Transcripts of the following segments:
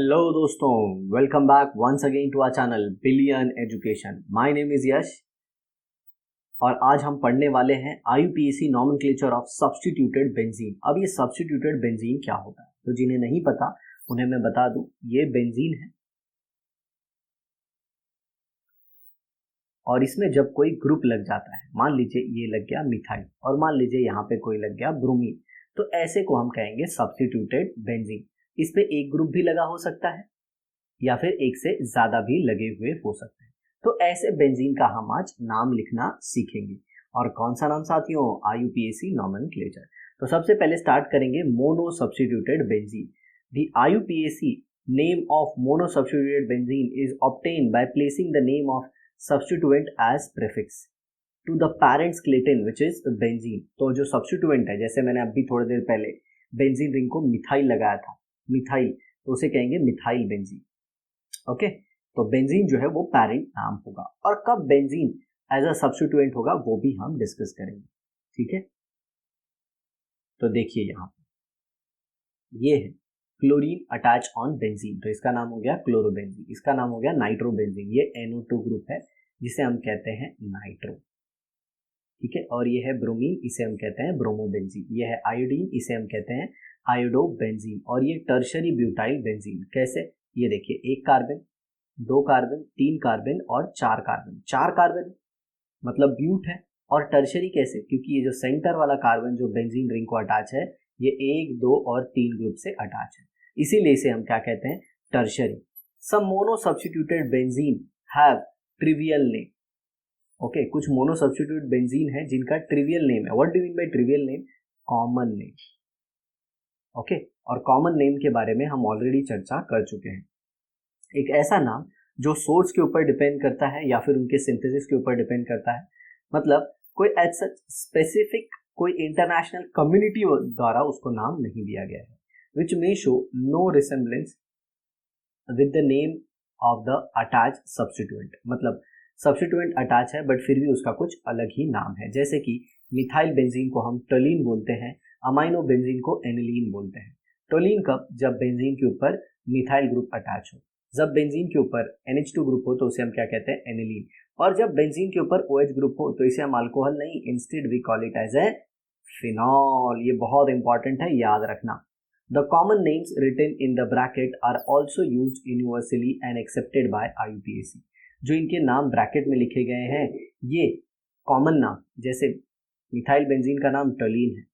Hello दोस्तों, welcome back once again to our channel billion education. My name is Yash और आज हम पढ़ने वाले हैं IUPAC nomenclature of substituted benzene. अब ये सब्स्टिट्यूटेड बेंजीन क्या होता है, तो जिन्हें नहीं पता उन्हें मैं बता दूं, ये बेंजीन है और इसमें जब कोई ग्रुप लग जाता है, मान लीजिए ये लग गया मिथाइल और मान लीजिए यहाँ पे कोई लग गया ब्रोमीन, तो ऐसे को हम कहेंगे सब्स्टिट्यूटेड बेंजीन। इस पे एक ग्रुप भी लगा हो सकता है या फिर एक से ज्यादा भी लगे हुए हो सकते हैं। तो ऐसे बेंजीन का हम आज नाम लिखना सीखेंगे। और कौन सा नाम साथियों? IUPAC nomenclature. तो सबसे पहले स्टार्ट करेंगे mono substituted benzene. The IUPAC name of mono substituted benzene is obtained by placing the name of substituent as prefix to the parent skeleton which is benzene. तो जो सब्स्टिट्यूएंट है, जैसे मैंने अभी थोड़ी देर पहले बेंजीन रिंग को मिथाइल लगाया था, मिथाइल, तो उसे कहेंगे मिथाइल बेंजीन। ओके, तो बेंजीन जो है वो पेरेंट नाम होगा और कब बेंजीन एज अ सब्स्टिट्यूएंट होगा वो भी हम डिस्कस करेंगे। ठीक है, तो देखिए यहाँ पे ये है क्लोरीन अटैच ऑन बेंजीन, तो इसका नाम हो गया क्लोरोबेंजीन, इसका नाम हो गया नाइट्रोबेंजीन। ये NO2 ग्रुप है जिसे हम कहते हैं नाइट्रो। ठीक है, और ये है ब्रोमीन, इसे हम कहते हैं ब्रोमोबेंजीन। ये है आयोडीन, इसे हम कहते हैं आयोडोबेंजीन। और ये टर्शरी ब्यूटाइल बेंजीन। कैसे? ये देखिए, एक कार्बन, दो कार्बन, तीन कार्बन और चार कार्बन। चार कार्बन मतलब ब्यूट है। और टर्शरी कैसे? क्योंकि ये जो सेंटर वाला कार्बन जो बेंजीन रिंग को अटैच है, ये एक, दो और तीन ग्रुप से अटैच है, इसीलिए इसे हम क्या कहते हैं? Tertiary. Some mono substituted benzene have trivial name. Okay, कुछ मोनो सब्स्टिट्यूट बेंजीन है जिनका ट्रिवियल नेम है। What do mean by trivial name? Common name. Okay, और कॉमन नेम के बारे में हम ऑलरेडी चर्चा कर चुके हैं। एक ऐसा नाम जो सोर्स के ऊपर डिपेंड करता है या फिर उनके सिंथेसिस के ऊपर डिपेंड करता है, मतलब कोई एज सच स्पेसिफिक कोई इंटरनेशनल कम्युनिटी द्वारा उसको नाम नहीं दिया गया है, which may show no resemblance with the name of the attach substituent. मतलब सब्स्टिट्यूएंट अटैच है बट फिर भी उसका कुछ अलग ही नाम है। जैसे कि मिथाइल बेंजीन को हम टोलीन बोलते हैं, अमाइनो बेंजीन को एनिलीन बोलते हैं। टोलीन कब? जब बेंजीन के ऊपर मिथाइल ग्रुप अटैच हो। जब बेंजीन के ऊपर NH2 ग्रुप हो तो उसे हम क्या कहते हैं? एनिलीन। और जब बेंजीन के ऊपर OH ग्रुप हो तो इसे हम अल्कोहल नहीं, instead we call it as a phenol. ये बहुत इंपॉर्टेंट है, याद रखना। The common names written in the bracket are also used universally and accepted by IUPAC। जो इनके नाम ब्रैकेट में लिखे गए हैं, ये कॉमन नाम, जैसे मिथाइल बेंजीन का नाम टोलीन है,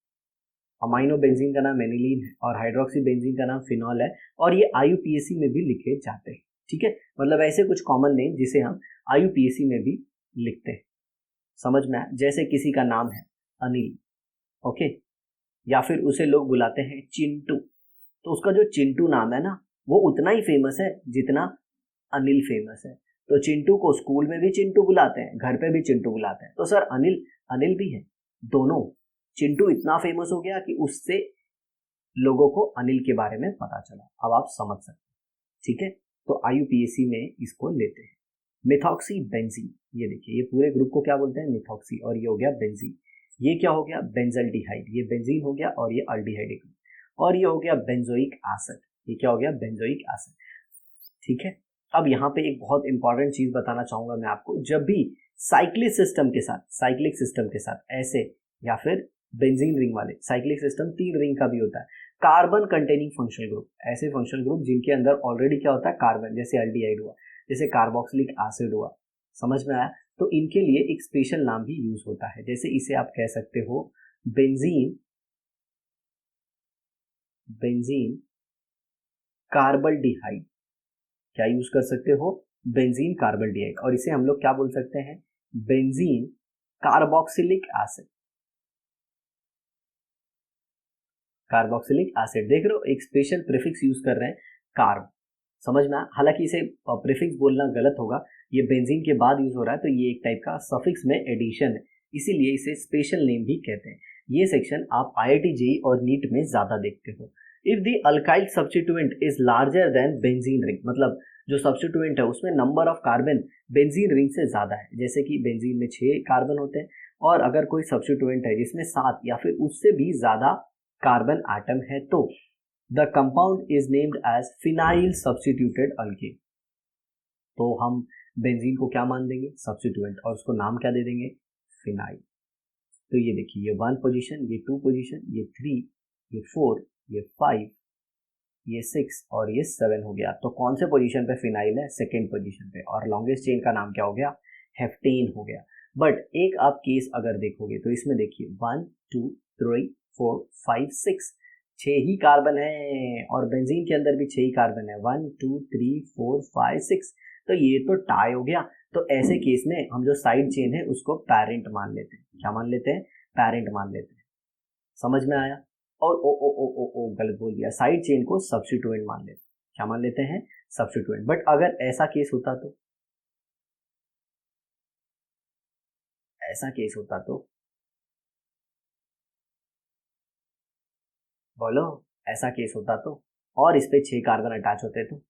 अमाइनो बेंजीन का नाम एनिलीन है और हाइड्रोक्सी बेंजीन का नाम फिनॉल है, और ये IUPAC में भी लिखे जाते हैं। ठीक है, मतलब ऐसे कुछ कॉमन नेम जिसे हम IUPAC में भी लिखते हैं। समझ में आया? जैसे किसी का नाम है अनिल, ओके, या फिर उसे लोग बुलाते हैं चिंटू, तो उसका जो चिंटू नाम है ना, वो उतना ही फेमस है जितना अनिल फेमस है। तो चिंटू को स्कूल में भी चिंटू बुलाते हैं, घर पे भी चिंटू बुलाते हैं, तो सर अनिल अनिल भी है, दोनों। चिंटू इतना फेमस हो गया कि उससे लोगों को अनिल के बारे में पता चला। अब आप समझ सकते हैं। ठीक है, तो IUPAC में इसको लेते हैं। मिथॉक्सी बेंजीन, ये देखिए, ये पूरे ग्रुप को क्या बोलते हैं? मिथॉक्सी। और ये हो गया बेंजीन। ये क्या हो गया? बेंजल्डिहाइड। ये बेंजीन हो गया और ये अल्डिहाइड। और ये हो गया बेंजोइक एसिड। ये क्या हो गया? Benzoic acid. ठीक है, अब यहाँ पे एक बहुत इंपॉर्टेंट चीज बताना चाहूंगा मैं आपको। जब भी साइक्लिक सिस्टम के साथ ऐसे, या फिर बेंजीन रिंग वाले साइक्लिक सिस्टम 3 रिंग का भी होता है, कार्बन कंटेनिंग फंक्शनल ग्रुप, ऐसे फंक्शनल ग्रुप जिनके अंदर ऑलरेडी क्या होता है? कार्बन, जैसे अल्डिहाइड हुआ, जैसे कार्बोक्सिलिक एसिड हुआ। समझ में आया? तो इनके लिए एक स्पेशल नाम भी यूज होता है, जैसे इसे आप कह सकते हो बेंजीन कार्बल्डिहाइड। क्या यूज कर सकते हो? बेंजीन कार्बल्डिहाइड। और इसे हम लोग क्या बोल सकते हैं? Benzene carboxylic acid. Carboxylic acid, देख रहे हो, एक स्पेशल प्रीफिक्स यूज कर रहे हैं, कार्ब। समझ में आया? हालांकि इसे प्रीफिक्स बोलना गलत होगा, ये बेंजीन के बाद यूज हो रहा है, तो ये एक टाइप का सफिक्स में एडिशन है, इसीलिए इसे स्पेशल नेम भी कहते हैं। ये सेक्शन आप IIT JEE और नीट में ज्यादा देखते हो। If the alkyl substituent is larger than benzene ring, मतलब जो सब्स्टिट्यूएंट है उसमें number of carbon benzene ring से ज्यादा है, जैसे कि बेंजीन में 6 कार्बन होते हैं, और अगर कोई सब्स्टिट्यूएंट है जिसमें 7 या फिर उससे भी ज्यादा कार्बन एटम है, तो the compound is named as phenyl substituted alkane. तो हम बेंजीन को क्या मान देंगे, सब्स्टिट्यूएंट, और उसको नाम क्या दे देंगे, फिनाइल। तो ये देखिए, ये 1 पोजीशन, ये 2 पोजीशन, ये 3, ये 4, ये 5, ये 6 और ये 7 हो गया। तो कौन से पोजीशन पे फिनाइल है, सेकेंड पोजीशन पे, और लॉन्गेस्ट चेन का नाम क्या हो गया, हेप्टेन हो गया। बट एक आप केस अगर देखोगे तो इसमें देखिए 1 2 3 4 5 6 6 ही कार्बन है, और बेंजीन के अंदर भी 6 ही कार्बन है, 1 2 3 4 5 6। तो ये तो टाई हो गया। तो ऐसे केस में हम जो साइड चेन है उसको पेरेंट मान लेते हैं। क्या मान लेते हैं, पेरेंट मान लेते हैं। समझ में आया। और ओ गलत बोल दिया, साइड चेन को सब्स्टिट्यूएंट मान लेते हैं। क्या मान लेते हैं, सब्स्टिट्यूएंट। बट अगर ऐसा केस होता तो, ऐसा केस होता तो बोलो, ऐसा केस होता तो, और इस पे 6 कार्बन अटैच होते तो,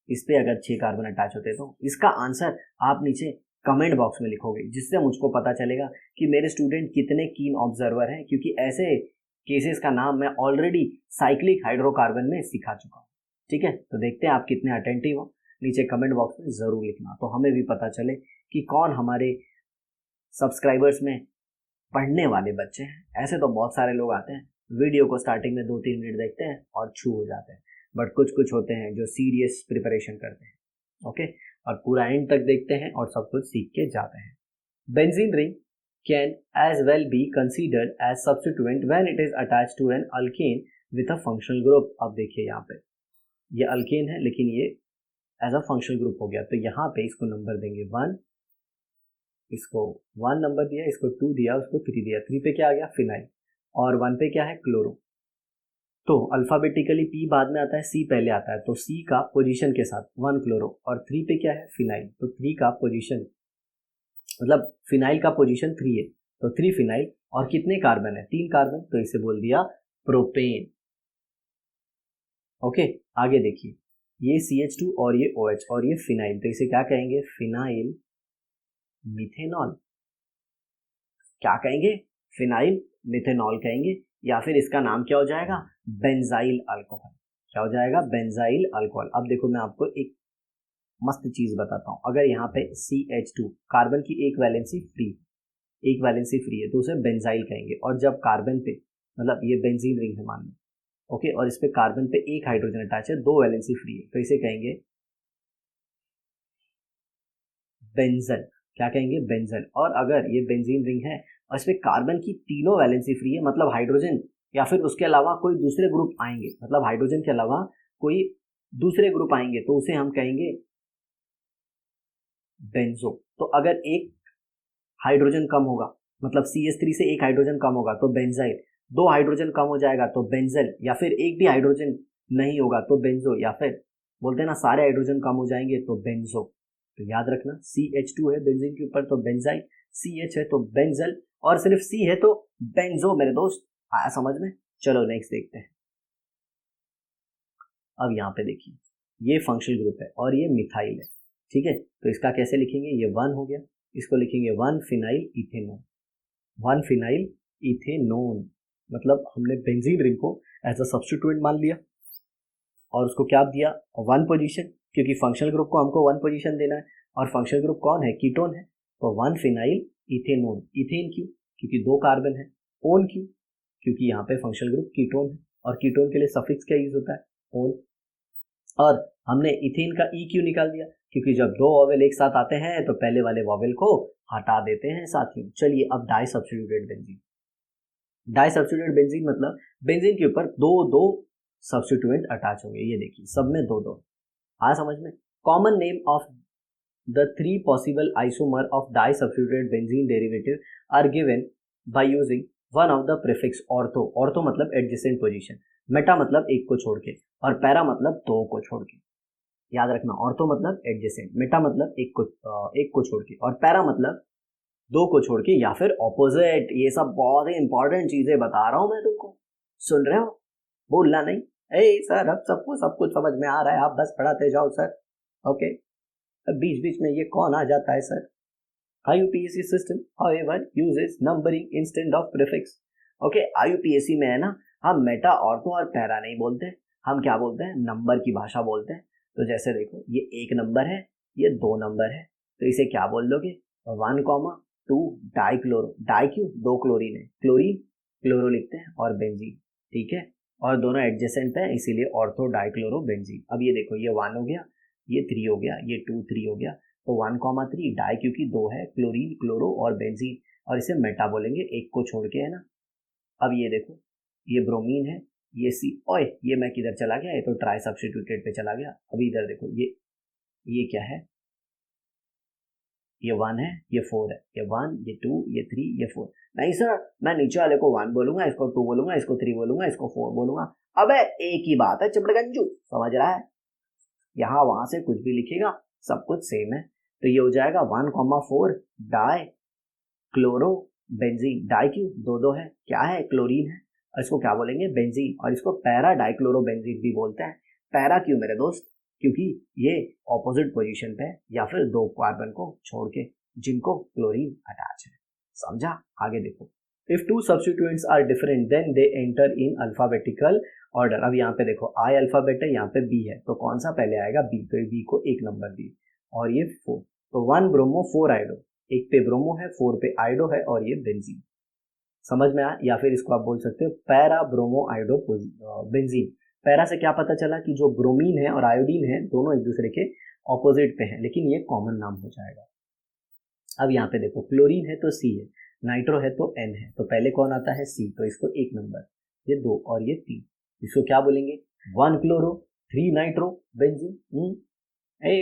इस पे अगर 6 कार्बन अटैच होते तो इसका आंसर आप नीचे कमेंट बॉक्स में लिखोगे, जिससे मुझको पता चलेगा कि मेरे स्टूडेंट कितने कीन ऑब्जर्वर हैं, क्योंकि ऐसे केसेस का नाम मैं ऑलरेडी साइक्लिक हाइड्रोकार्बन में सिखा चुका हूँ। ठीक है, तो देखते हैं आप कितने अटेंटिव हो, नीचे कमेंट बॉक्स में जरूर लिखना, तो हमें भी पता चले कि कौन हमारे सब्सक्राइबर्स में पढ़ने वाले बच्चे हैं। ऐसे तो बहुत सारे लोग आते हैं, वीडियो को स्टार्टिंग में 2-3 मिनट देखते हैं और छू हो जाते हैं, बट कुछ कुछ होते हैं जो सीरियस प्रिपरेशन करते हैं, ओके, और पूरा एंड तक देखते हैं और सब कुछ सीख के जाते हैं। Benzene ring can as well be considered as substituent when it is attached to an alkane with a functional group। अब देखिए यहाँ पे ये अल्केन है लेकिन ये एज अ फंक्शनल ग्रुप हो गया, तो यहाँ पे इसको नंबर देंगे 1, इसको 1 नंबर दिया, इसको 2 दिया, उसको 3 दिया। 3 पे क्या आ गया, फिनाइल, और 1 पे क्या है, क्लोरो। तो अल्फाबेटिकली पी बाद में आता है, सी पहले आता है, तो सी का पोजीशन के साथ 1 क्लोरो, और 3 पे क्या है, फिनाइल। तो 3 का पोजीशन मतलब फिनाइल का पोजीशन 3 है, तो 3 फिनाइल, और कितने कार्बन है, 3 कार्बन, तो इसे बोल दिया प्रोपेन। ओके, आगे देखिए, ये CH2 और ये OH और ये फिनाइल, तो इसे क्या कहेंगे, फिनाइल मिथेनॉल। क्या कहेंगे, फिनाइल मिथेनॉल कहेंगे, या फिर इसका नाम क्या हो जाएगा, बेंजाइल अल्कोहल। क्या हो जाएगा, बेंजाइल अल्कोहल। अब देखो मैं आपको एक मस्त चीज बताता हूं, अगर यहाँ पे CH2 कार्बन की एक वैलेंसी फ्री है तो उसे बेंजाइल कहेंगे, और जब कार्बन पे मतलब ये बेंजीन रिंग है मान लो, ओके, और इस पे कार्बन पे एक हाइड्रोजन अटैच है, 2 वैलेंसी फ्री है, तो इसे कहेंगे बेंजल। क्या कहेंगे, बेंजल। और अगर ये बेंजीन रिंग है और इस पे कार्बन की तीनों वैलेंसी फ्री है, मतलब हाइड्रोजन या फिर उसके अलावा कोई दूसरे ग्रुप आएंगे, मतलब हाइड्रोजन के अलावा कोई दूसरे ग्रुप आएंगे, तो उसे हम कहेंगे बेंजो। तो अगर एक हाइड्रोजन कम होगा, मतलब CH3 से एक हाइड्रोजन कम होगा तो बेंजाइल, 2 हाइड्रोजन कम हो जाएगा तो बेंजल, या फिर एक भी हाइड्रोजन नहीं होगा तो बेंजो, या फिर बोलते हैं ना सारे हाइड्रोजन कम हो जाएंगे तो बेंजो। तो याद रखना, CH2 है बेंजीन के ऊपर तो बेंजाइल, CH है तो बेंजल, और सिर्फ C है तो बेंजो। मेरे दोस्त आया समझ में। चलो नेक्स्ट देखते हैं। अब यहाँ पे देखिए, ये फंक्शनल ग्रुप है और ये मिथाइल है, ठीक है, तो इसका कैसे लिखेंगे, ये 1 हो गया, इसको लिखेंगे 1 फिनाइल इथेनॉन। 1 फिनाइल इथेनॉन, मतलब हमने बेंजीन रिंग को एज अ सब्स्टिट्यूएंट मान लिया और उसको क्या दिया, 1 पोजीशन, क्योंकि फंक्शनल ग्रुप को हमको 1 पोजीशन देना है, और फंक्शनल ग्रुप कौन है, कीटोन है, तो 1 फिनाइल इथेनॉन। इथेन क्यों, क्योंकि 2 कार्बन है। ओन क्यों, क्योंकि यहाँ पे फंक्शनल ग्रुप कीटोन है, और कीटोन के लिए सफिक्स क्या यूज होता है, ओन। और हमने इथेन का ई क्यों निकाल दिया, क्योंकि जब 2 वॉवेल एक साथ आते हैं तो पहले वाले वॉवेल को हटा देते हैं साथियों। चलिए अब di substituted benzene. Di substituted benzene मतलब बेंजीन के ऊपर 2 सब्स्टिट्यूएंट अटैच होंगे, ये देखिए सब में 2 आ समझ में। Common name of the 3 possible isomer of di substituted benzene derivative are given by using one of the prefix ortho. Ortho मतलब एडजेसेंट पोजीशन, मेटा मतलब एक को छोड़ के, और पैरा मतलब 2 को छोड़ के। याद रखना, ऑर्थो मतलब एडजेसेंट, मेटा मतलब एक को छोड़ के, और पैरा मतलब 2 को छोड़ के, या फिर ऑपोजिट। ये सब बहुत ही इंपॉर्टेंट चीजें बता रहा हूं मैं तुमको, सुन रहे हो, बोलना नहीं। ए सर अब सबको सब कुछ समझ में आ रहा है, आप बस पढ़ाते जाओ सर, ओके। बीच बीच में ये कौन आ जाता है sir. IUPAC system however uses numbering instead of prefix। Okay, IUPAC में है ना, हम मेटा, ऑर्थो और पैरा नहीं बोलते, हम क्या बोलते हैं, नंबर की भाषा बोलते हैं। तो जैसे देखो ये 1 नंबर है, ये 2 नंबर है, तो इसे क्या बोल दोगे, 1,2 डाइक्लोरो। डाई क्यों, 2 क्लोरीन है, क्लोरीन क्लोरो लिखते हैं और बेंजीन, ठीक है, और दोनों एडजेसेंट है इसीलिए ऑर्थो डाइक्लोरो बेंजीन। अब ये देखो ये 1 हो गया, ये 3 हो गया, ये 2 3 हो गया, तो 1,3 डाई क्योंकि 2 है, क्लोरीन क्लोरो और बेंजीन, और इसे मेटा बोलेंगे, एक को छोड़ के, है ना। अब ये देखो ये ब्रोमीन है, ये सी, ओए ये मैं किधर चला गया, ये तो ट्राई सब्स्टिट्यूटेड पे चला गया। अभी इधर देखो ये क्या है, ये 1 है, ये 4 है, ये 1 ये 2 ये 3 ये 4। नहीं सर, मैं नीचे वाले को 1 बोलूंगा, इसको 2 बोलूंगा, इसको 3 बोलूंगा, इसको 4 बोलूंगा। अबे एक ही बात है चिपड़गंजू, समझ रहा है, यहाँ वहां से कुछ भी लिखेगा सब कुछ सेम है। तो ये हो जाएगा 1,4 डाई क्लोरो बेंजीन। डाई क्यों, 2 है, क्या है, क्लोरीन है, और इसको क्या बोलेंगे, बेंजीन, और इसको पैरा डाइक्लोरो बेंजीन भी बोलते हैं। पैरा क्यों मेरे दोस्त, क्योंकि ये ऑपोजिट पोजीशन पे है, या फिर 2 कार्बन को छोड़ के जिनको क्लोरीन अटैच है। समझा, आगे देखो। If 2 substituents are different then they enter in alphabetical order। अब यहाँ पे देखो I अल्फाबेट है, यहाँ पे B है, तो कौन सा पहले आएगा, B, तो B को 1 नंबर दिए, और ये 4, तो 1 ब्रोमो 4 आइडो, एक पे ब्रोमो है, 4 पे आइडो है, और ये बेंजीन। समझ में आया, या फिर इसको आप बोल सकते हो पैरा ब्रोमो आइडो बेंजीन। पैरा से क्या पता चला कि जो ब्रोमीन है और आयोडीन है दोनों एक दूसरे के ऑपोजिट पे हैं, लेकिन ये कॉमन नाम हो जाएगा। अब यहाँ पे देखो क्लोरीन है तो C है, नाइट्रो है तो N है, तो पहले कौन आता है, C, तो इसको 1 नंबर, ये 2 और ये 3, इसको क्या बोलेंगे, 1 क्लोरो 3 नाइट्रो बेंजीन।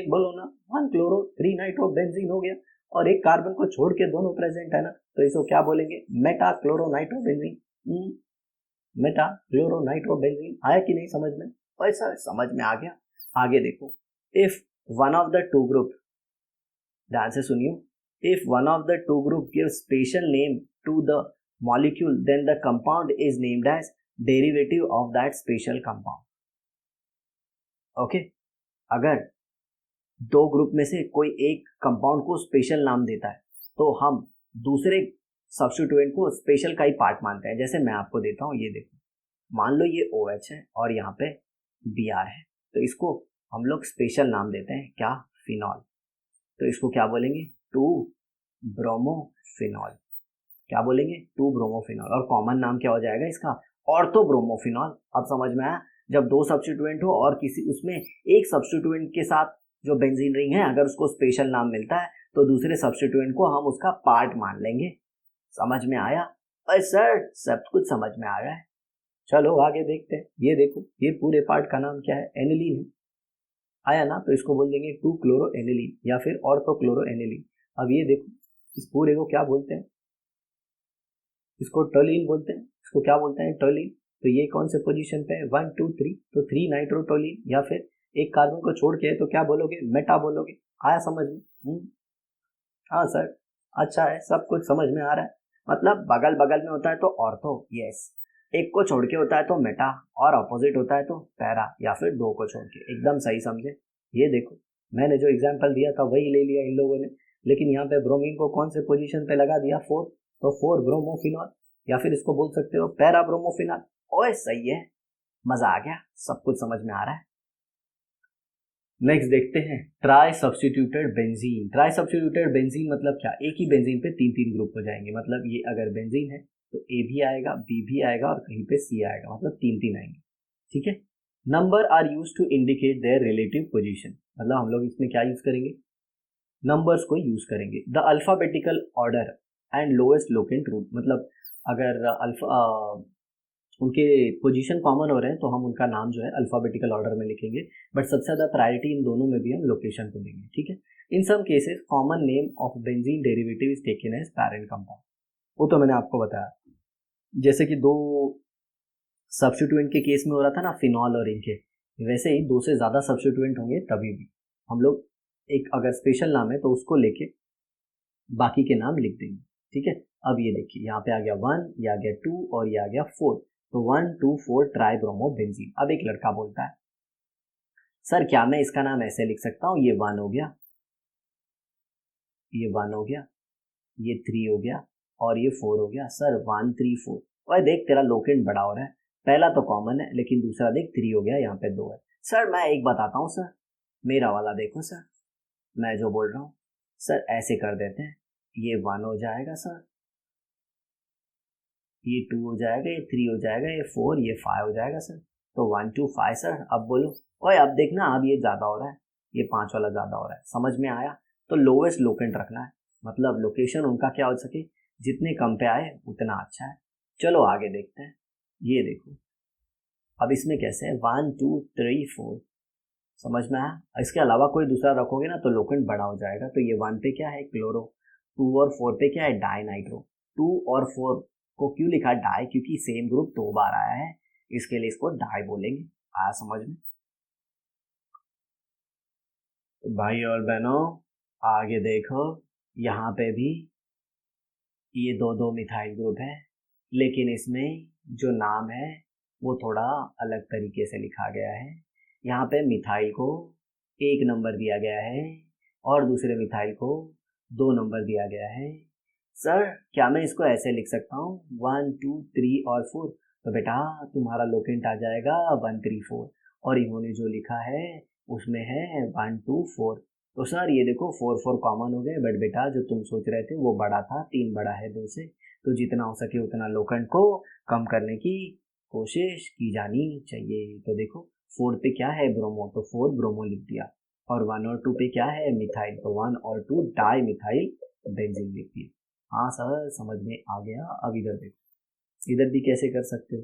बोलो ना, 1 क्लोरो 3 नाइट्रो बेंजीन हो गया, और एक कार्बन को छोड़ के दोनों प्रेजेंट है ना, तो इसको क्या बोलेंगे, Meta chloro nitro benzene. Meta chloro nitro benzene. आया कि नहीं समझ में, ऐसा समझ में आ गया। आगे देखो, if one of the two group, ध्यान से सुनियो, if one of the two group gives special name to the molecule then the compound is named as derivative of that special compound। Okay, अगर 2 ग्रुप में से कोई एक compound को special नाम देता है तो हम दूसरे सब्स्टिट्यूएंट को स्पेशल का ही पार्ट मानते हैं। जैसे मैं आपको देता हूँ, ये देखो, मान लो ये OH है और यहाँ पे Br है, तो इसको हम लोग स्पेशल नाम देते हैं, क्या, फिनॉल, तो इसको क्या बोलेंगे, 2 ब्रोमोफिनॉल। क्या बोलेंगे, 2 ब्रोमोफिनॉल, और कॉमन नाम क्या हो जाएगा इसका, ऑर्थो ब्रोमोफिनॉल। अब समझ में आया, जब 2 सब्स्टिट्यूएंट हो और किसी उसमें एक सब्स्टिट्यूएंट के साथ जो बेंजीन रिंग है अगर उसको स्पेशल नाम मिलता है तो दूसरे सब्स्टिट्यूएंट को हम उसका पार्ट मान लेंगे। समझ में आया, अरे सर सब कुछ समझ में आ रहा है। चलो आगे देखते हैं, ये देखो ये पूरे पार्ट का नाम क्या है, एनिलीन है, आया ना, तो इसको बोल देंगे 2 क्लोरो एनिलीन या फिर ऑर्थो क्लोरो एनिलीन। अब ये देखो इस पूरे को क्या बोलते हैं, इसको टोलीन बोलते हैं, इसको क्या बोलते हैं, टोलीन। तो ये कौन से पोजीशन पे है, 1 2 3, तो 3 नाइट्रोटोलीन, या फिर एक कार्बन को छोड़ के तो क्या बोलोगे, मेटा बोलोगे। आया समझ में, हाँ सर, अच्छा है, सब कुछ समझ में आ रहा है। मतलब बगल बगल में होता है तो ऑर्थो, यस, एक को छोड़ के होता है तो मेटा, और अपोजिट होता है तो पैरा, या फिर 2 को छोड़ के। एकदम सही समझे। ये देखो मैंने जो एग्जाम्पल दिया था वही ले लिया इन लोगों ने, लेकिन यहाँ पे ब्रोमीन को कौन से पोजीशन पे लगा दिया, 4, तो 4 ब्रोमोफिनॉल, या फिर इसको बोल सकते हो पैरा ब्रोमोफिनॉल। ओए सही है, मजा आ गया, सब कुछ समझ में आ रहा है। नेक्स्ट देखते हैं try substituted benzene. Try substituted benzene मतलब क्या, एक ही बेंजीन पे 3 ग्रुप हो जाएंगे। मतलब ये अगर बेंजीन है तो A भी आएगा, B भी आएगा, और कहीं पे C आएगा, मतलब 3 आएंगे, ठीक है। Number are use to indicate their relative position, मतलब हम लोग इसमें क्या यूज करेंगे, नंबर्स को यूज करेंगे। The alphabetical order and lowest locant rule, मतलब अगर अल्फा उनके पोजीशन कॉमन हो रहे हैं तो हम उनका नाम जो है अल्फाबेटिकल ऑर्डर में लिखेंगे, बट सबसे ज़्यादा प्रायोरिटी इन दोनों में भी हम लोकेशन को देंगे, ठीक है। In some cases common name of benzene derivative is taken as parent compound, वो तो मैंने आपको बताया। जैसे कि 2 सब्स्टिट्यूएंट के केस में हो रहा था ना, फिनॉल और इनके, वैसे ही 2 से ज़्यादा सब्स्टिट्यूएंट होंगे तभी भी हम लोग एक अगर स्पेशल नाम है तो उसको लेके बाकी के नाम लिख देंगे, ठीक है। अब ये देखिए यहाँ पे आ गया 1, ये आ गया 2 और ये आ गया 4, तो 1 2 4 ट्राइब्रोमोबेंजीन। अब एक लड़का बोलता है सर क्या मैं इसका नाम ऐसे लिख सकता हूँ, ये 1 हो गया, ये 1 हो गया, ये 3 हो गया, और ये 4 हो गया। सर 1 3 4, भाई देख तेरा लोकेंट बड़ा हो रहा है, पहला तो कॉमन है, लेकिन दूसरा देख 3 हो गया, यहाँ पे 2 है। सर मैं एक बताता हूँ सर, मेरा वाला देखो सर, मैं जो बोल रहा हूँ सर, ऐसे कर देते हैं, ये 1 हो जाएगा सर, ये 2 हो जाएगा, ये 3 हो जाएगा, ये 4, ये 5 हो जाएगा सर। तो 1 2 5 सर। अब बोलो, ओए अब देखना, अब ये ज़्यादा हो रहा है, ये 5 वाला ज़्यादा हो रहा है, समझ में आया? तो लोवेस्ट लोकेंट रखना है, मतलब लोकेशन उनका क्या हो सके, जितने कम पे आए उतना अच्छा है। चलो आगे देखते हैं, ये देखो अब इसमें कैसे है, 1 2 3 4, समझ में आया? इसके अलावा कोई दूसरा रखोगे ना तो लोकेंट बड़ा हो जाएगा। तो ये 1 पे क्या है, क्लोरो, 2 और 4 पे क्या है, डाई नाइट्रो। 2 और 4 को क्यों लिखा डाई, क्योंकि सेम ग्रुप 2 बार आया है, इसके लिए इसको डाई बोलेंगे। आया समझ में? तो भाई और बहनों आगे देखो, यहाँ पे भी ये 2 मिथाइल ग्रुप है, लेकिन इसमें जो नाम है वो थोड़ा अलग तरीके से लिखा गया है। यहाँ पे मिथाइल को 1 नंबर दिया गया है और दूसरे मिथाइल को 2 नंबर दिया गया है। सर क्या मैं इसको ऐसे लिख सकता हूँ 1 2 3 और 4? तो बेटा तुम्हारा लोकेंट आ जाएगा 1 3 4, और इन्होंने जो लिखा है उसमें है 1 2 4। तो सर ये देखो 4 4 कॉमन हो गए, बट बेटा जो तुम सोच रहे थे वो बड़ा था, 3 बड़ा है 2 से, तो जितना हो सके उतना लोकेंट को कम करने की कोशिश की जानी चाहिए। तो देखो 4 पे क्या है, ब्रोमो, तो 4 ब्रोमो लिख दिया, और 1 और 2 पे क्या है, मिथाइल, तो 1 और 2 डाई मिथाइल बेंजीन लिख दिया। हाँ सर समझ में आ गया। अब इधर देखो, इधर भी कैसे कर सकते हो।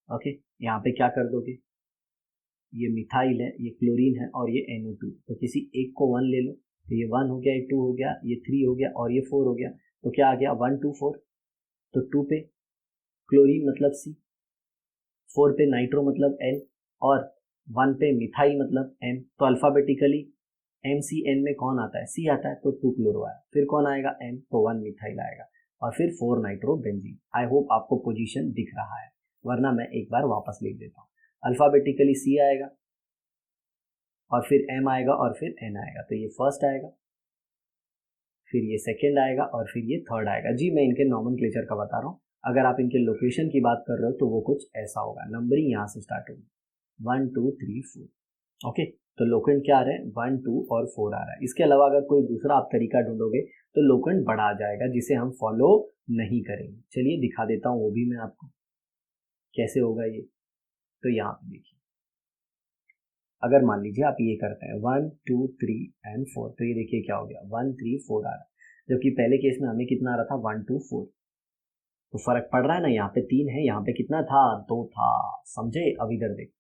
ओके, यहाँ पे क्या कर दोगे, ये मिथाइल है, ये क्लोरीन है, और ये NO2, तो किसी एक को 1 ले लो, तो ये 1 हो गया, ये 2 हो गया, ये 3 हो गया, और ये 4 हो गया। तो क्या आ गया, 1 2 4। तो 2 पे क्लोरीन मतलब C, 4 पे नाइट्रो मतलब N, और 1 पे मिथाइल मतलब M। तो अल्फाबेटिकली MCN में कौन आता है, C आता है, तो 2 क्लोरो आया, फिर कौन आएगा, M, तो 1 मिथाइल आएगा, और फिर 4 नाइट्रो बेंजीन। आई होप आपको पोजीशन दिख रहा है, वरना मैं एक बार वापस लिख देता हूँ। अल्फाबेटिकली C आएगा, और फिर M आएगा, और फिर N आएगा, तो ये फर्स्ट आएगा, फिर ये सेकेंड आएगा, और फिर ये थर्ड आएगा। जी मैं इनके नॉमेनक्लेचर का बता रहा हूँ, अगर आप इनके लोकेशन की बात कर रहे हो तो वो कुछ ऐसा होगा, नंबरिंग यहाँ से स्टार्ट होगी 1 2 3 4। ओके, तो लोकेंट क्या आ रहा है, 1 2 और 4 आ रहा है। इसके अलावा अगर कोई दूसरा आप तरीका ढूंढोगे तो लोकेंट बड़ा आ जाएगा, जिसे हम फॉलो नहीं करेंगे। चलिए दिखा देता हूँ वो भी मैं आपको, कैसे होगा ये। तो यहाँ पे देखिए, अगर मान लीजिए आप ये करते हैं 1 2 3 एंड 4, तो ये देखिए क्या हो गया, 1 3 4 आ रहा है, जबकि पहले केस में हमें कितना आ रहा था, 1 2 4। तो फर्क पड़ रहा है ना, यहाँ पे 3 है, यहाँ पे कितना था, 2 था, समझे? अब इधर देखो,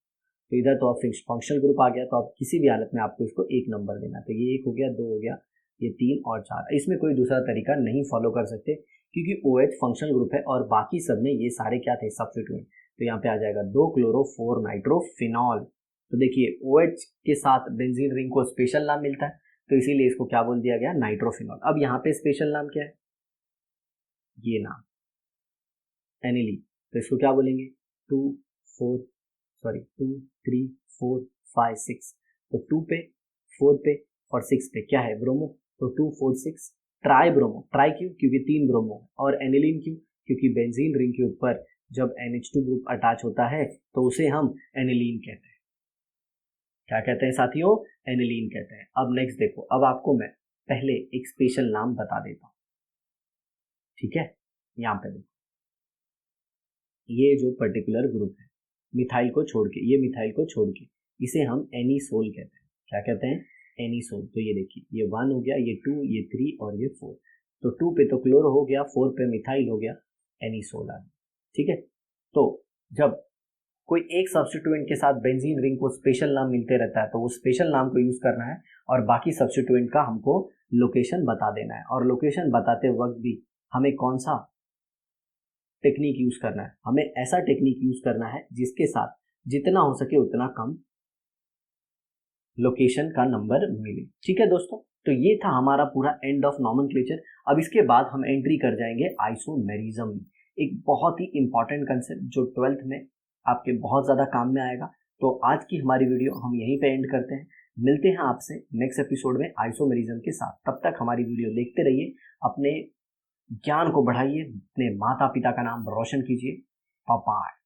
तो इधर तो अब फंक्शनल ग्रुप आ गया, तो आप किसी भी हालत में आपको इसको 1 नंबर देना, तो ये 1 हो गया, 2 हो गया, ये 3 और 4। इसमें कोई दूसरा तरीका नहीं फॉलो कर सकते, क्योंकि OH फंक्शनल ग्रुप है और बाकी सब में ये सारे क्या थे, सब्स्टिट्यूएंट। तो यहाँ पे आ जाएगा 2 क्लोरो 4 नाइट्रो फिनॉल। तो देखिए OH के साथ बेंजीन रिंग को स्पेशल नाम मिलता है, तो इसीलिए इसको क्या बोल दिया गया, नाइट्रोफिनॉल। अब यहाँ पे स्पेशल नाम क्या है, ये नाम एनिलीन, तो इसको क्या बोलेंगे, 2 4 सॉरी 2 3 4 5 6। तो 2 पे, 4 पे और 6 पे क्या है, ब्रोमो, तो 2 4 6 ट्राई ब्रोमो। ट्राई क्यों, क्योंकि 3 ब्रोमो। और एनिलीन क्यों, क्योंकि बेंजीन रिंग के ऊपर जब NH2 ग्रुप अटैच होता है तो उसे हम एनिलीन कहते हैं। क्या कहते हैं साथियों, एनिलीन कहते हैं। अब नेक्स्ट देखो, अब आपको मैं पहले एक स्पेशल नाम बता देता हूँ, ठीक है? यहाँ पे देखो, ये जो पर्टिकुलर ग्रुप है मिथाइल को छोड़ के, ये मिथाइल को छोड़ के, इसे हम एनिसोल कहते हैं। क्या कहते हैं, एनिसोल। तो ये देखिए, ये 1 हो गया, ये 2, ये 3 और ये 4। तो 2 पे तो क्लोरो हो गया, 4 पे मिथाइल हो गया, एनिसोल आ गया, ठीक है? तो जब कोई एक सब्स्टिट्यूएंट के साथ बेंजीन रिंग को स्पेशल नाम मिलते रहता है, तो वो स्पेशल नाम को यूज करना है, और बाकी सब्स्टिट्यूएंट का हमको लोकेशन बता देना है। और लोकेशन बताते वक्त भी हमें कौन सा टेक्निक यूज करना है, हमें ऐसा टेक्निक यूज करना है जिसके साथ जितना हो सके उतना कम लोकेशन का नंबर मिले, ठीक है दोस्तों? तो ये था हमारा पूरा एंड ऑफ नॉमेनक्लेचर। अब इसके बाद हम एंट्री कर जाएंगे आइसोमेरिज्म में, एक बहुत ही इंपॉर्टेंट कंसेप्ट जो 12th में आपके बहुत ज़्यादा काम में आएगा। तो आज की हमारी वीडियो हम यहीं पे एंड करते हैं, मिलते हैं आपसे नेक्स्ट एपिसोड में आइसोमेरिज्म के साथ। तब तक हमारी वीडियो देखते रहिए, अपने ज्ञान को बढ़ाइए, अपने माता पिता का नाम रोशन कीजिए। पापाय।